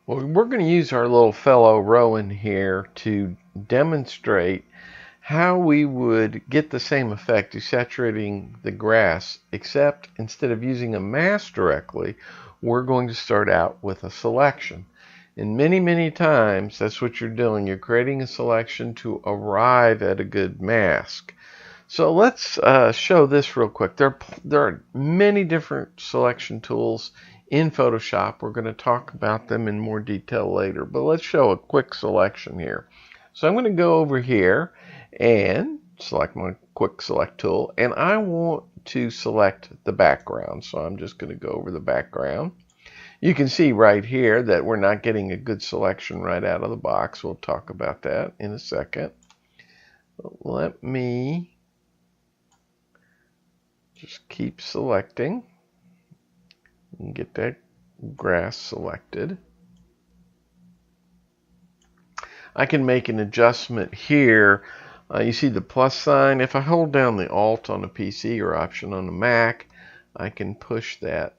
Well, we're going to use our little fellow Rowan here to demonstrate how we would get the same effect desaturating the grass, except instead of using a mask directly, we're going to start out with a selection. And many times, that's what you're doing. You're creating a selection to arrive at a good mask. So let's show this real quick. There are many different selection tools in Photoshop. We're going to talk about them in more detail later, but let's show a quick selection here. So I'm going to go over here and select my quick select tool, and I want to select the background. So I'm just going to go over the background. You can see right here that we're not getting a good selection right out of the box. We'll talk about that in a second. Let me just keep selecting and get that grass selected. I can make an adjustment here. You see the plus sign. If I hold down the Alt on a PC or Option on a Mac, I can push that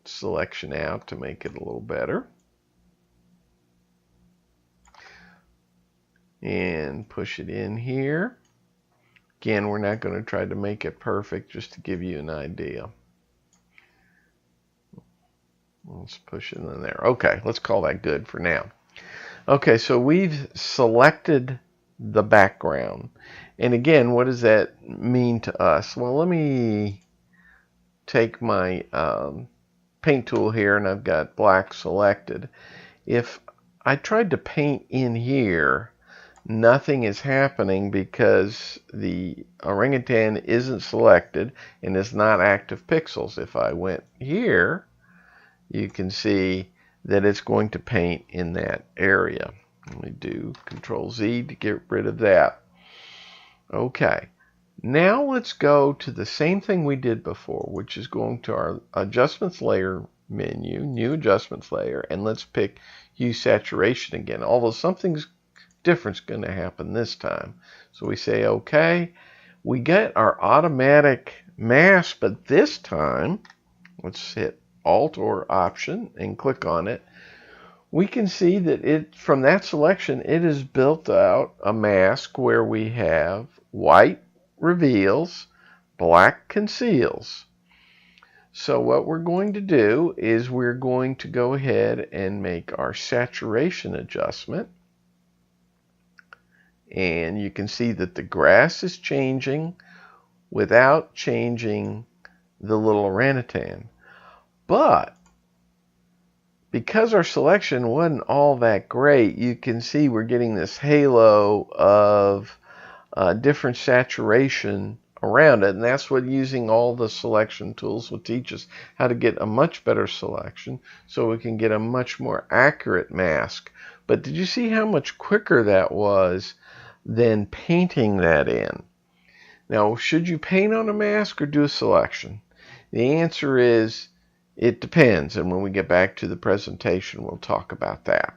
selection out to make it a little better. And push it in here. Again, we're not going to try to make it perfect, just to give you an idea. Let's push it in there. Okay, let's call that good for now. Okay, so we've selected the background. And again, what does that mean to us? Well, let me take my paint tool here, and I've got black selected. If I tried to paint in here, nothing is happening because the orangutan isn't selected and is not active pixels. If I went here, you can see that it's going to paint in that area. Let me do Control Z to get rid of that. Okay, now let's go to the same thing we did before, which is going to our Adjustments Layer menu, New Adjustments Layer, and let's pick Hue Saturation again, although something's different is going to happen this time. So we say OK. We get our automatic mask, but this time, let's hit Alt or Option and click on it. We can see that from that selection, it has built out a mask where we have white reveals, black conceals. So what we're going to do is we're going to go ahead and make our saturation adjustment. And you can see that the grass is changing without changing the little orangutan. But because our selection wasn't all that great, you can see we're getting this halo of different saturation around it. And that's what using all the selection tools will teach us, how to get a much better selection so we can get a much more accurate mask. But did you see how much quicker that was than painting that in? Now, should you paint on a mask or do a selection? The answer is it depends, and when we get back to the presentation, we'll talk about that.